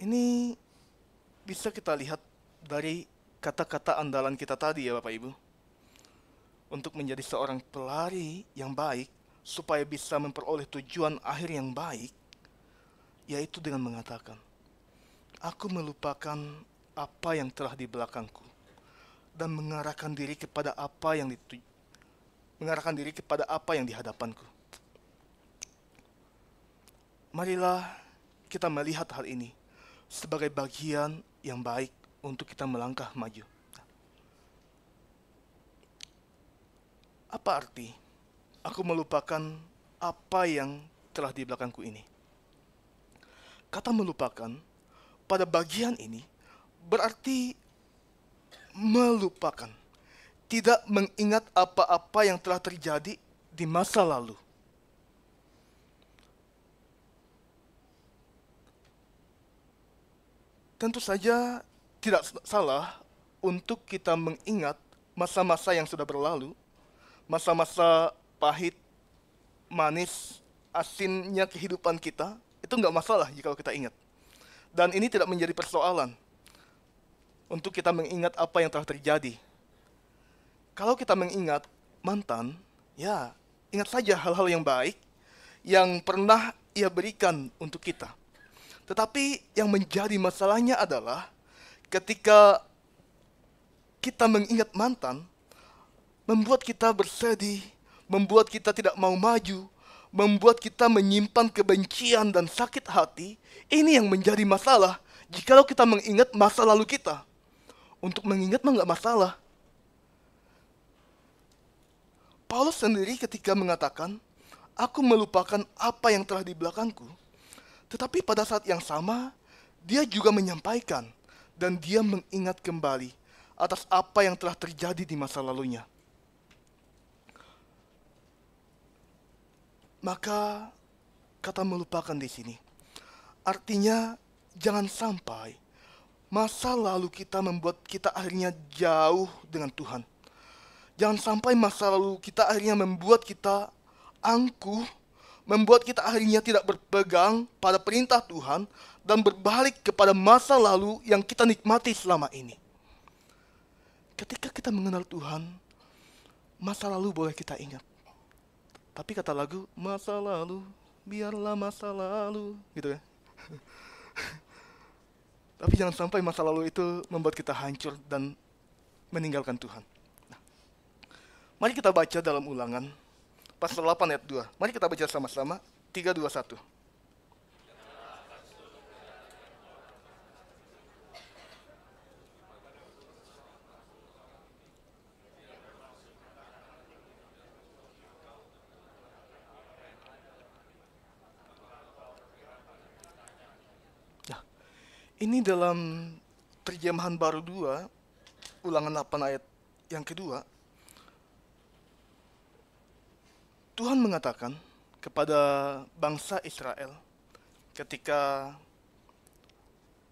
Ini bisa kita lihat dari kata-kata andalan kita tadi ya Bapak Ibu. Untuk menjadi seorang pelari yang baik, supaya bisa memperoleh tujuan akhir yang baik, yaitu dengan mengatakan, aku melupakan apa yang telah di belakangku dan mengarahkan diri kepada apa yang di hadapanku. Marilah kita melihat hal ini sebagai bagian yang baik untuk kita melangkah maju. Apa arti aku melupakan apa yang telah di belakangku ini? Kata melupakan pada bagian ini berarti melupakan, tidak mengingat apa-apa yang telah terjadi di masa lalu. Tentu saja tidak salah untuk kita mengingat masa-masa yang sudah berlalu, masa-masa pahit, manis, asinnya kehidupan kita, itu nggak masalah jika kita ingat. Dan ini tidak menjadi persoalan untuk kita mengingat apa yang telah terjadi. Kalau kita mengingat mantan, ya ingat saja hal-hal yang baik yang pernah ia berikan untuk kita. Tetapi yang menjadi masalahnya adalah ketika kita mengingat mantan, membuat kita bersedih, membuat kita tidak mau maju, membuat kita menyimpan kebencian dan sakit hati. Ini yang menjadi masalah jikalau kita mengingat masa lalu kita. Untuk mengingat mah nggak masalah. Paulus sendiri ketika mengatakan, aku melupakan apa yang telah di belakangku. Tetapi pada saat yang sama, dia juga menyampaikan dan dia mengingat kembali atas apa yang telah terjadi di masa lalunya. Maka kata melupakan di sini artinya jangan sampai masa lalu kita membuat kita akhirnya jauh dengan Tuhan. Jangan sampai masa lalu kita akhirnya membuat kita angkuh, membuat kita akhirnya tidak berpegang pada perintah Tuhan dan berbalik kepada masa lalu yang kita nikmati selama ini. Ketika kita mengenal Tuhan, masa lalu boleh kita ingat. Tapi kata lagu, masa lalu, biarlah masa lalu, gitu ya. Tapi jangan sampai masa lalu itu membuat kita hancur dan meninggalkan Tuhan. Nah, mari kita baca dalam Ulangan pasal 8 ayat 2. Mari kita baca sama-sama. 3, 2, 1. Nah, ini dalam terjemahan baru 2, Ulangan 8 ayat yang kedua. Tuhan mengatakan kepada bangsa Israel ketika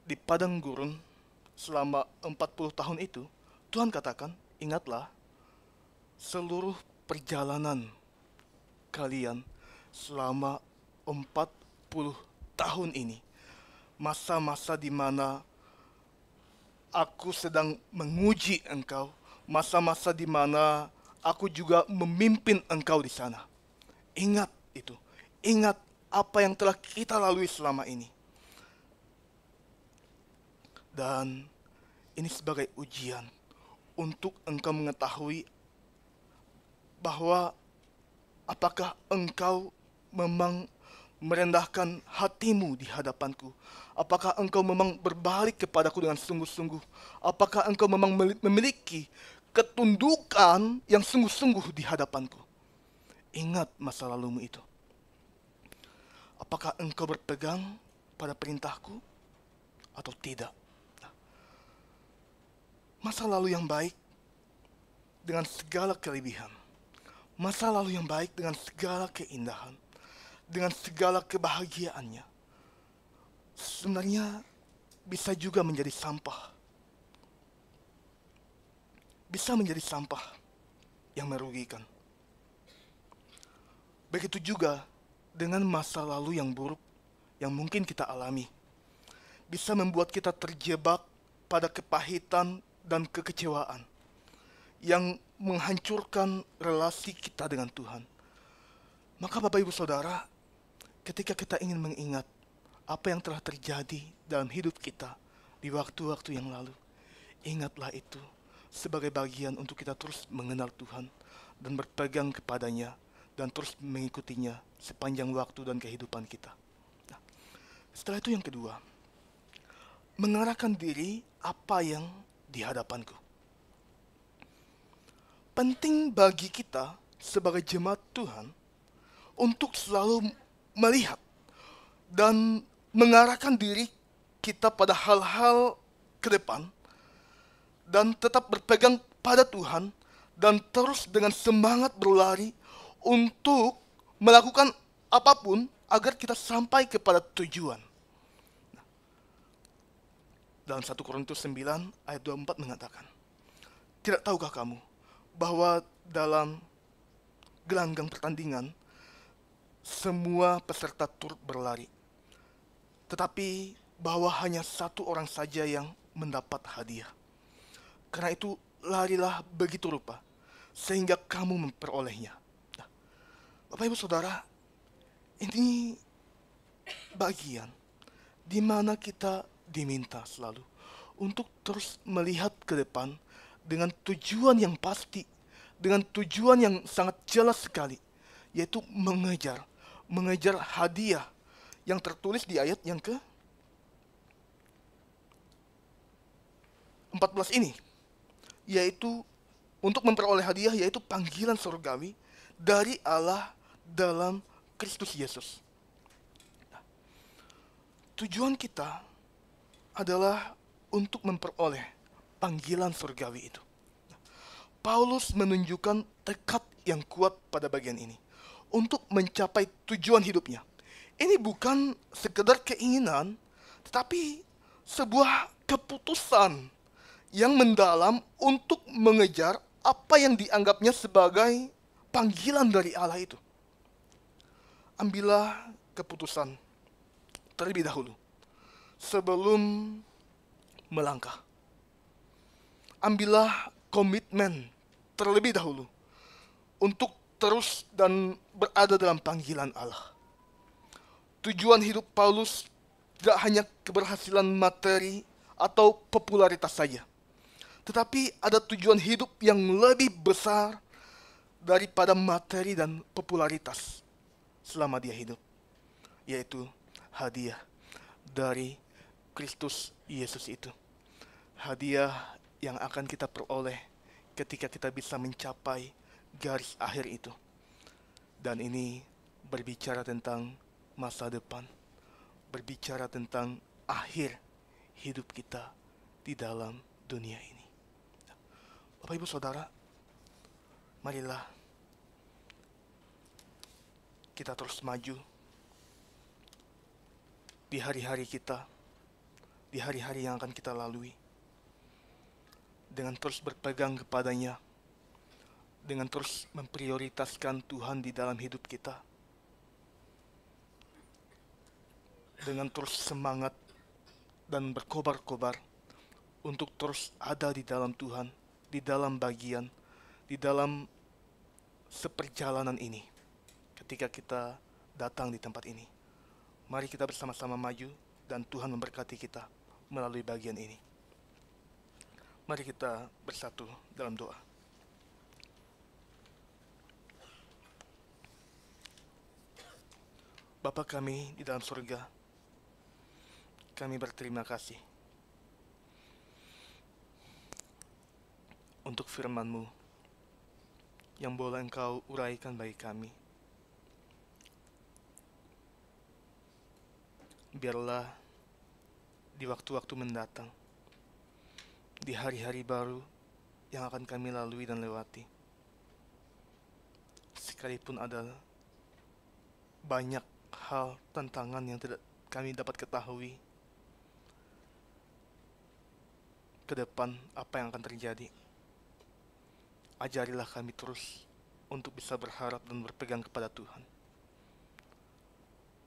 di padang gurun selama 40 tahun itu, Tuhan katakan, ingatlah seluruh perjalanan kalian selama 40 tahun ini. Masa-masa di mana aku sedang menguji engkau, masa-masa di mana aku juga memimpin engkau di sana. Ingat itu. Ingat apa yang telah kita lalui selama ini. Dan ini sebagai ujian untuk engkau mengetahui bahwa apakah engkau memang merendahkan hatimu di hadapanku. Apakah engkau memang berbalik kepadaku dengan sungguh-sungguh. Apakah engkau memang memiliki ketundukan yang sungguh-sungguh di hadapanku. Ingat masa lalumu itu. Apakah engkau berpegang pada perintahku atau tidak? Masa lalu yang baik dengan segala kelebihan. Masa lalu yang baik dengan segala keindahan. Dengan segala kebahagiaannya. Sebenarnya bisa juga menjadi sampah. Bisa menjadi sampah yang merugikan. Begitu juga dengan masa lalu yang buruk yang mungkin kita alami. Bisa membuat kita terjebak pada kepahitan dan kekecewaan yang menghancurkan relasi kita dengan Tuhan. Maka Bapak Ibu Saudara, ketika kita ingin mengingat apa yang telah terjadi dalam hidup kita di waktu-waktu yang lalu, ingatlah itu sebagai bagian untuk kita terus mengenal Tuhan dan berpegang kepadanya dan terus mengikutinya sepanjang waktu dan kehidupan kita. Nah, setelah itu yang kedua, mengarahkan diri apa yang di hadapanku. Penting bagi kita sebagai jemaat Tuhan untuk selalu melihat dan mengarahkan diri kita pada hal-hal ke depan dan tetap berpegang pada Tuhan dan terus dengan semangat berlari untuk melakukan apapun agar kita sampai kepada tujuan. Dalam 1 Korintus 9 ayat 24 mengatakan, "Tidak tahukah kamu bahwa dalam gelanggang pertandingan semua peserta turut berlari, tetapi bahwa hanya satu orang saja yang mendapat hadiah. Karena itu larilah begitu rupa sehingga kamu memperolehnya." Nah, Bapak Ibu Saudara, ini bagian di mana kita diminta selalu untuk terus melihat ke depan dengan tujuan yang pasti, dengan tujuan yang sangat jelas sekali, yaitu mengejar hadiah yang tertulis di ayat yang ke-14 ini, yaitu untuk memperoleh hadiah, yaitu panggilan surgawi dari Allah dalam Kristus Yesus. Tujuan kita adalah untuk memperoleh panggilan surgawi itu. Paulus menunjukkan tekad yang kuat pada bagian ini untuk mencapai tujuan hidupnya. Ini bukan sekedar keinginan, tetapi sebuah keputusan yang mendalam untuk mengejar apa yang dianggapnya sebagai panggilan dari Allah itu. Ambillah keputusan terlebih dahulu sebelum melangkah. Ambillah komitmen terlebih dahulu untuk terus dan berada dalam panggilan Allah. Tujuan hidup Paulus tidak hanya keberhasilan materi atau popularitas saja, tetapi ada tujuan hidup yang lebih besar daripada materi dan popularitas selama dia hidup, yaitu hadiah dari Kristus Yesus itu. Hadiah yang akan kita peroleh ketika kita bisa mencapai garis akhir itu. Dan ini berbicara tentang masa depan, berbicara tentang akhir hidup kita di dalam dunia ini. Bapak Ibu Saudara, marilah kita terus maju di hari-hari kita, di hari-hari yang akan kita lalui, dengan terus berpegang kepadanya, dengan terus memprioritaskan Tuhan di dalam hidup kita, dengan terus semangat dan berkobar-kobar untuk terus ada di dalam Tuhan, di dalam bagian, di dalam seperjalanan ini. Ketika kita datang di tempat ini, mari kita bersama-sama maju dan Tuhan memberkati kita melalui bagian ini. Mari kita bersatu dalam doa. Bapa kami di dalam surga, kami berterima kasih untuk firman-Mu yang boleh Engkau uraikan bagi kami. Biarlah di waktu-waktu mendatang, di hari-hari baru yang akan kami lalui dan lewati, sekalipun ada banyak hal tantangan yang tidak kami dapat ketahui ke depan apa yang akan terjadi, ajarilah kami terus untuk bisa berharap dan berpegang kepada Tuhan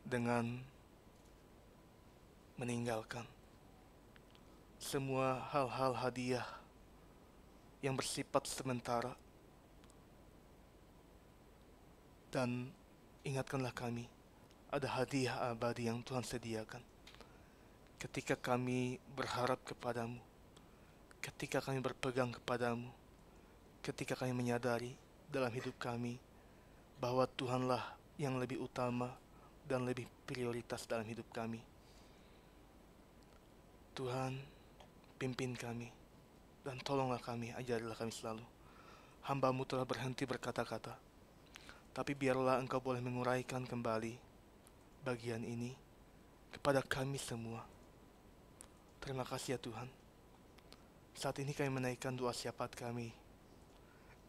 dengan meninggalkan semua hal-hal hadiah yang bersifat sementara, dan ingatkanlah kami ada hadiah abadi yang Tuhan sediakan ketika kami berharap kepadamu, ketika kami berpegang kepadamu, ketika kami menyadari dalam hidup kami bahwa Tuhanlah yang lebih utama dan lebih prioritas dalam hidup kami. Tuhan, pimpin kami, dan tolonglah kami, ajarilah kami selalu. Hamba-Mu telah berhenti berkata-kata, tapi biarlah Engkau boleh menguraikan kembali bagian ini kepada kami semua. Terima kasih ya Tuhan. Saat ini kami menaikkan doa syafaat kami.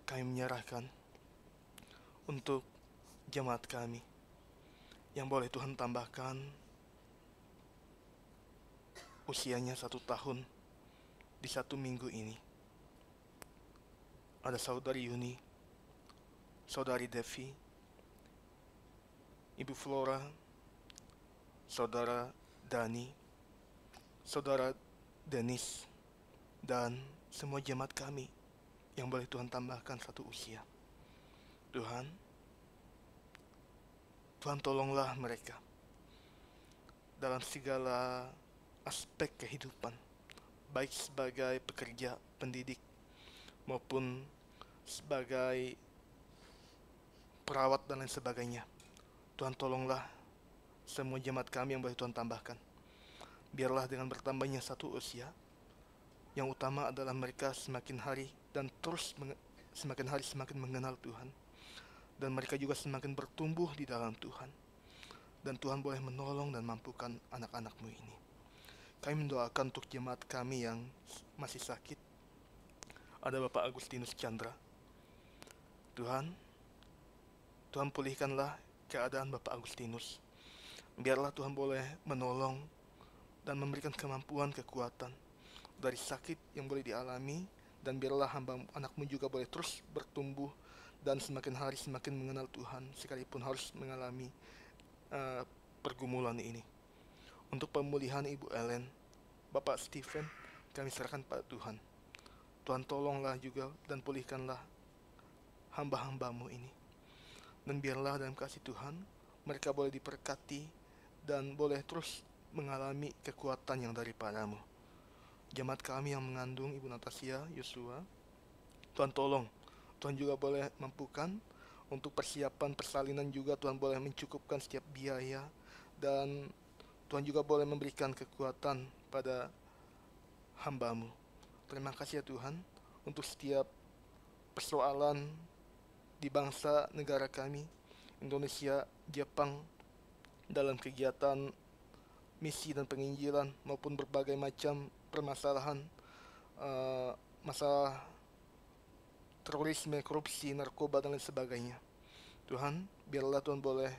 Kami menyerahkan untuk jemaat kami yang boleh Tuhan tambahkan usianya 1 tahun di 1 minggu ini. Ada saudari Yuni, saudari Devi, Ibu Flora, saudara Dani, saudara Denis, dan semua jemaat kami yang boleh Tuhan tambahkan 1 usia. Tuhan tolonglah mereka dalam segala aspek kehidupan, baik sebagai pekerja, pendidik, maupun sebagai perawat dan lain sebagainya. Tuhan tolonglah semua jemaat kami yang boleh Tuhan tambahkan. Biarlah dengan bertambahnya 1 usia, yang utama adalah mereka semakin hari dan terus semakin hari semakin mengenal Tuhan. Dan mereka juga semakin bertumbuh di dalam Tuhan. Dan Tuhan boleh menolong dan mampukan anak-anak-Mu ini. Kami mendoakan untuk jemaat kami yang masih sakit. Ada Bapak Agustinus Chandra. Tuhan pulihkanlah keadaan Bapak Agustinus. Biarlah Tuhan boleh menolong dan memberikan kemampuan, kekuatan dari sakit yang boleh dialami. Dan biarlah hamba anak-Mu juga boleh terus bertumbuh dan semakin hari semakin mengenal Tuhan, sekalipun harus mengalami pergumulan ini. Untuk pemulihan Ibu Ellen, Bapak Stephen, kami serahkan pada Tuhan. Tuhan tolonglah juga dan pulihkanlah hamba-hamba-Mu ini. Dan biarlah dalam kasih Tuhan, mereka boleh diberkati dan boleh terus mengalami kekuatan yang daripada-Mu. Jemaat kami yang mengandung Ibu Natasha Yosua, Tuhan tolong. Tuhan juga boleh mampukan untuk persiapan persalinan juga. Tuhan boleh mencukupkan setiap biaya. Dan Tuhan juga boleh memberikan kekuatan pada hamba-Mu. Terima kasih ya Tuhan untuk setiap persoalan di bangsa negara kami, Indonesia, Jepang, dalam kegiatan misi dan penginjilan maupun berbagai macam permasalahan, masalah terorisme, korupsi, narkoba, dan lain sebagainya. Tuhan, biarlah Tuhan boleh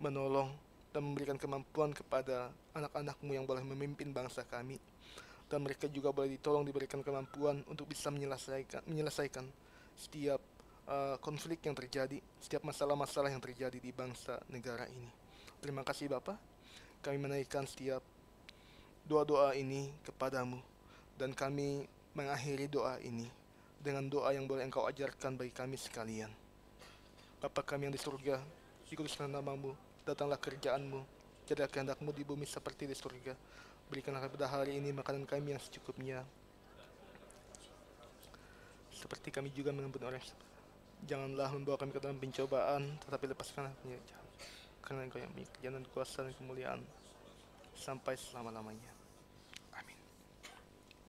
menolong dan memberikan kemampuan kepada anak-anak-Mu yang boleh memimpin bangsa kami. Dan mereka juga boleh ditolong, diberikan kemampuan untuk bisa menyelesaikan setiap konflik yang terjadi, setiap masalah-masalah yang terjadi di bangsa negara ini. Terima kasih Bapa. Kami menaikkan setiap doa-doa ini kepadamu, dan kami mengakhiri doa ini dengan doa yang boleh Engkau ajarkan bagi kami sekalian. Bapa kami yang di surga, dikuduskan nama-Mu, datanglah kerjaan-Mu, jadilah kehendak-Mu di bumi seperti di surga. Berikanlah pada hari ini makanan kami yang secukupnya, seperti kami juga mengampuni orang. Janganlah membawa kami ke dalam pencobaan, tetapi lepaskanlah kami dari jahat. Karena Engkau yang punya kerajaan dan kuasa dan kemuliaan sampai selama-lamanya.